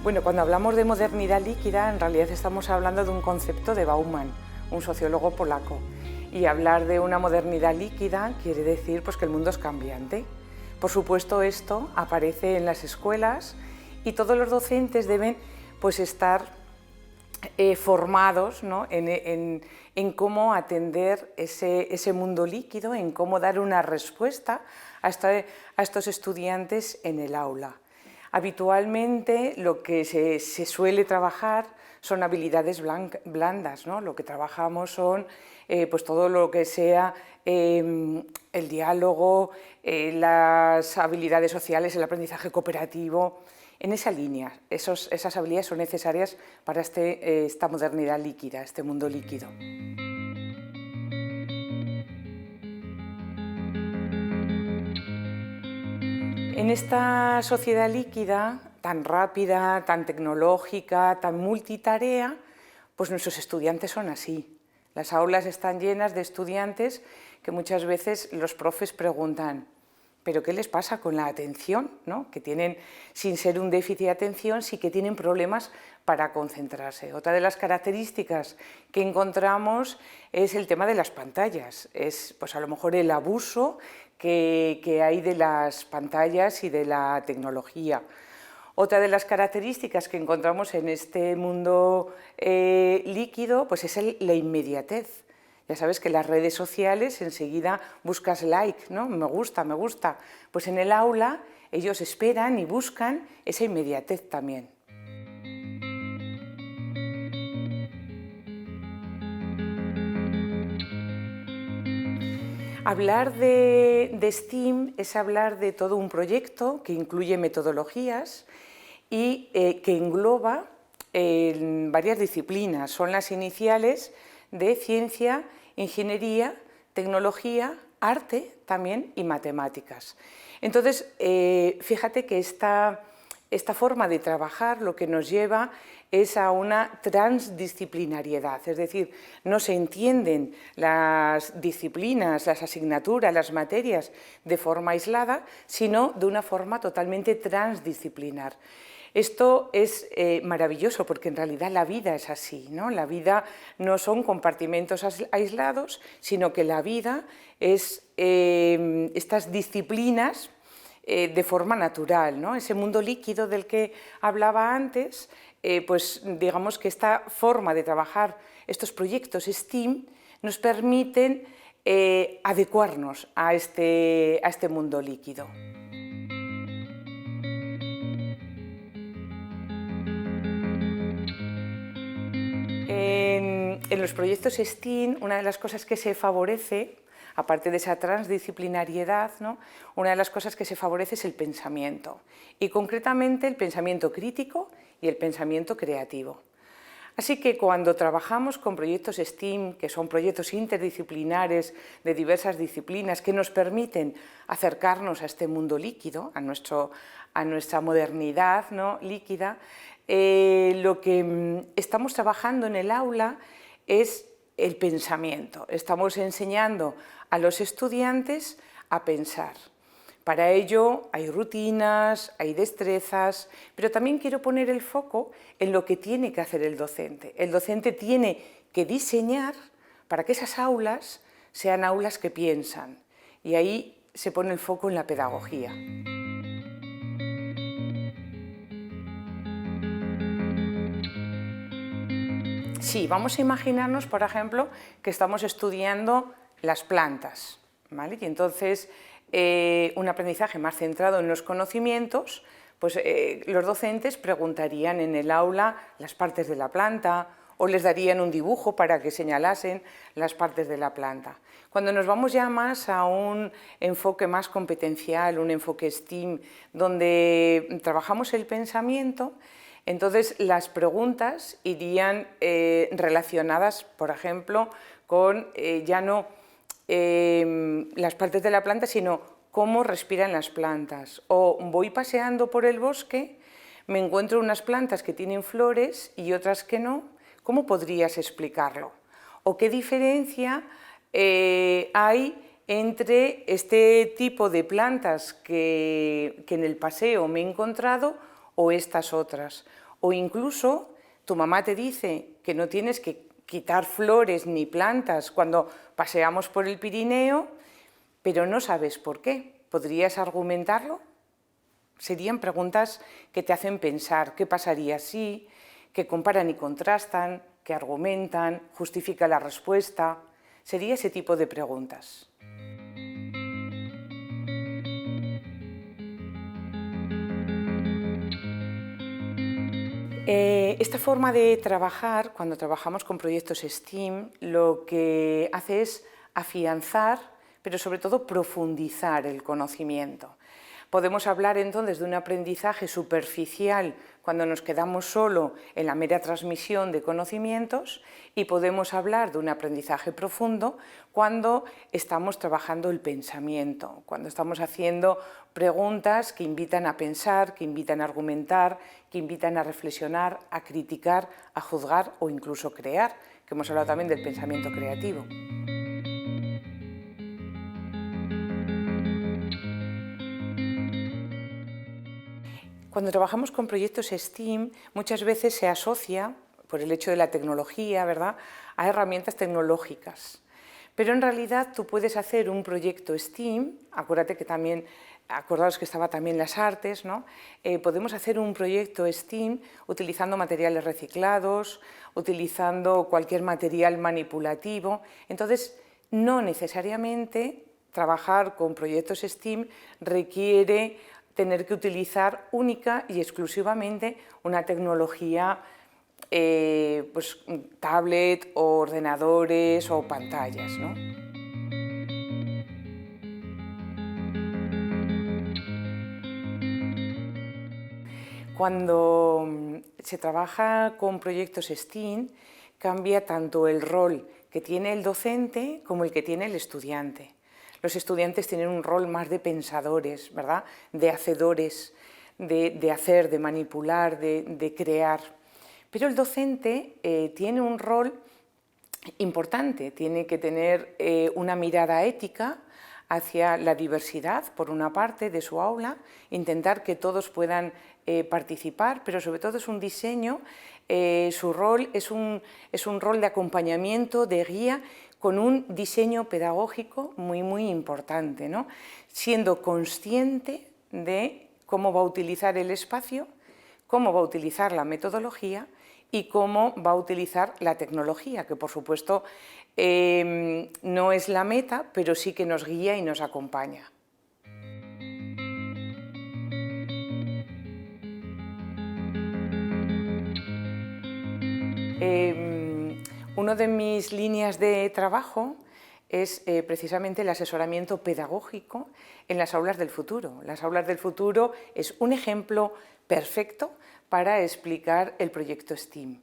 Bueno, cuando hablamos de modernidad líquida, en realidad estamos hablando de un concepto de Bauman, un sociólogo polaco. Y hablar de una modernidad líquida quiere decir pues, que el mundo es cambiante. Por supuesto, esto aparece en las escuelas y todos los docentes deben pues, estar formados, ¿no? en cómo atender ese mundo líquido, en cómo dar una respuesta a estos estudiantes en el aula. Habitualmente lo que se suele trabajar son habilidades blandas, ¿no? Lo que trabajamos son pues todo lo que sea el diálogo, las habilidades sociales, el aprendizaje cooperativo. En esa línea, esas habilidades son necesarias para esta modernidad líquida, este mundo líquido. En esta sociedad líquida, tan rápida, tan tecnológica, tan multitarea, pues nuestros estudiantes son así. Las aulas están llenas de estudiantes que muchas veces los profes preguntan ¿pero qué les pasa con la atención? ¿No? Que tienen, sin ser un déficit de atención, sí que tienen problemas para concentrarse. Otra de las características que encontramos es el tema de las pantallas. Es pues, a lo mejor el abuso que hay de las pantallas y de la tecnología. Otra de las características que encontramos en este mundo líquido pues es la inmediatez. Ya sabes que en las redes sociales enseguida buscas like, ¿no? Me gusta, me gusta. Pues en el aula ellos esperan y buscan esa inmediatez también. Hablar de STEAM es hablar de todo un proyecto que incluye metodologías y que engloba varias disciplinas. Son las iniciales de ciencia, ingeniería, tecnología, arte también y matemáticas. Entonces, fíjate que esta forma de trabajar lo que nos lleva es a una transdisciplinariedad, es decir, no se entienden las disciplinas, las asignaturas, las materias de forma aislada, sino de una forma totalmente transdisciplinar. Esto es maravilloso porque en realidad la vida es así, ¿no? La vida no son compartimentos aislados, sino que la vida es estas disciplinas de forma natural, ¿no? Ese mundo líquido del que hablaba antes, pues digamos que esta forma de trabajar estos proyectos STEAM nos permiten adecuarnos a este mundo líquido. En los proyectos STEAM, una de las cosas que se favorece, aparte de esa transdisciplinariedad, ¿no? Una de las cosas que se favorece es el pensamiento, y concretamente el pensamiento crítico y el pensamiento creativo. Así que cuando trabajamos con proyectos STEAM, que son proyectos interdisciplinares de diversas disciplinas que nos permiten acercarnos a este mundo líquido, a nuestra modernidad, ¿no? líquida, lo que estamos trabajando en el aula es el pensamiento. Estamos enseñando a los estudiantes a pensar. Para ello hay rutinas, hay destrezas, pero también quiero poner el foco en lo que tiene que hacer el docente. El docente tiene que diseñar para que esas aulas sean aulas que piensan, y ahí se pone el foco en la pedagogía. Sí, vamos a imaginarnos, por ejemplo, que estamos estudiando las plantas, ¿vale? Y entonces un aprendizaje más centrado en los conocimientos, pues los docentes preguntarían en el aula las partes de la planta o les darían un dibujo para que señalasen las partes de la planta. Cuando nos vamos ya más a un enfoque más competencial, un enfoque STEAM, donde trabajamos el pensamiento, entonces las preguntas irían relacionadas, por ejemplo, con ya no las partes de la planta, sino cómo respiran las plantas. O voy paseando por el bosque, me encuentro unas plantas que tienen flores y otras que no, ¿cómo podrías explicarlo? ¿O qué diferencia hay entre este tipo de plantas que en el paseo me he encontrado o estas otras? O incluso tu mamá te dice que no tienes que quitar flores ni plantas cuando paseamos por el Pirineo, pero no sabes por qué. ¿Podrías argumentarlo? Serían preguntas que te hacen pensar qué pasaría si, que comparan y contrastan, que argumentan, justifican la respuesta. Sería ese tipo de preguntas. Esta forma de trabajar, cuando trabajamos con proyectos STEAM, lo que hace es afianzar, pero sobre todo profundizar el conocimiento. Podemos hablar entonces de un aprendizaje superficial cuando nos quedamos solo en la mera transmisión de conocimientos y podemos hablar de un aprendizaje profundo cuando estamos trabajando el pensamiento, cuando estamos haciendo preguntas que invitan a pensar, que invitan a argumentar, que invitan a reflexionar, a criticar, a juzgar o incluso crear, que hemos hablado también del pensamiento creativo. Cuando trabajamos con proyectos STEAM, muchas veces se asocia, por el hecho de la tecnología, ¿verdad?, a herramientas tecnológicas. Pero en realidad tú puedes hacer un proyecto STEAM, acordaos que estaba también las artes, ¿no? Podemos hacer un proyecto STEAM utilizando materiales reciclados, utilizando cualquier material manipulativo. Entonces, no necesariamente trabajar con proyectos STEAM requiere tener que utilizar única y exclusivamente una tecnología, pues tablet o ordenadores o pantallas, ¿no? Cuando se trabaja con proyectos STEAM, cambia tanto el rol que tiene el docente como el que tiene el estudiante. Los estudiantes tienen un rol más de pensadores, ¿verdad?, de hacedores, de hacer, de manipular, de crear. Pero el docente tiene un rol importante, tiene que tener una mirada ética hacia la diversidad, por una parte, de su aula, intentar que todos puedan participar, pero sobre todo es un diseño, su rol es un rol de acompañamiento, de guía, con un diseño pedagógico muy, muy importante, ¿no? Siendo consciente de cómo va a utilizar el espacio, cómo va a utilizar la metodología y cómo va a utilizar la tecnología, que por supuesto no es la meta, pero sí que nos guía y nos acompaña. Una de mis líneas de trabajo es precisamente el asesoramiento pedagógico en las aulas del futuro. Las aulas del futuro es un ejemplo perfecto para explicar el proyecto STEAM.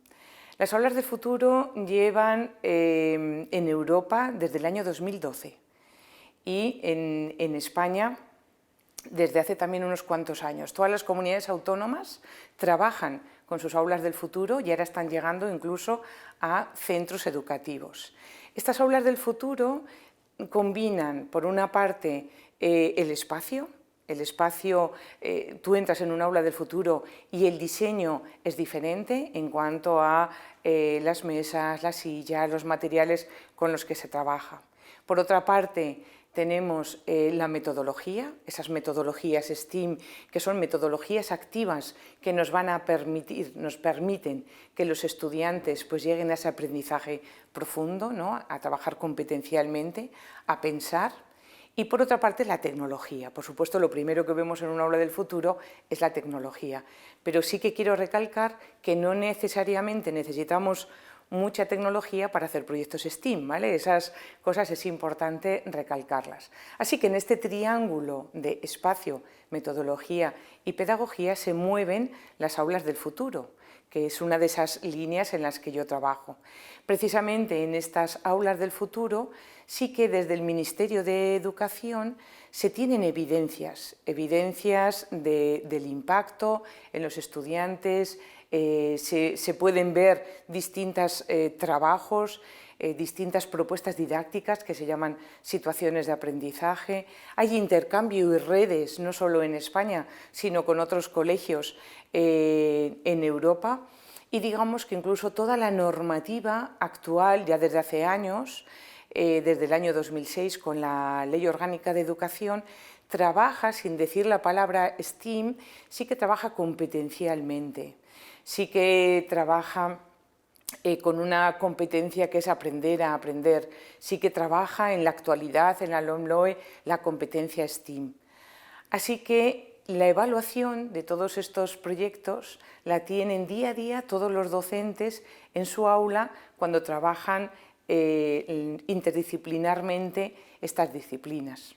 Las aulas del futuro llevan en Europa desde el año 2012 y en España desde hace también unos cuantos años. Todas las comunidades autónomas trabajan con sus aulas del futuro y ahora están llegando incluso a centros educativos. Estas aulas del futuro combinan, por una parte, el espacio, tú entras en un aula del futuro y el diseño es diferente en cuanto a las mesas, las sillas, los materiales con los que se trabaja. Por otra parte, tenemos la metodología, esas metodologías STEAM, que son metodologías activas que nos permiten que los estudiantes pues, lleguen a ese aprendizaje profundo, ¿no?, a trabajar competencialmente, a pensar. Y por otra parte, la tecnología. Por supuesto, lo primero que vemos en un aula del futuro es la tecnología, pero sí que quiero recalcar que no necesariamente necesitamos mucha tecnología para hacer proyectos STEAM, ¿vale? Esas cosas es importante recalcarlas. Así que en este triángulo de espacio, metodología y pedagogía se mueven las aulas del futuro, que es una de esas líneas en las que yo trabajo. Precisamente en estas aulas del futuro sí que desde el Ministerio de Educación se tienen evidencias del impacto en los estudiantes, se pueden ver distintos trabajos, distintas propuestas didácticas que se llaman situaciones de aprendizaje. Hay intercambio y redes, no solo en España, sino con otros colegios en Europa. Y digamos que incluso toda la normativa actual, ya desde hace años, desde el año 2006 con la Ley Orgánica de Educación, trabaja, sin decir la palabra STEAM, sí que trabaja competencialmente, sí que trabaja con una competencia que es aprender a aprender, sí que trabaja en la actualidad, en la LOMLOE, la competencia STEAM. Así que la evaluación de todos estos proyectos la tienen día a día todos los docentes en su aula cuando trabajan interdisciplinarmente estas disciplinas.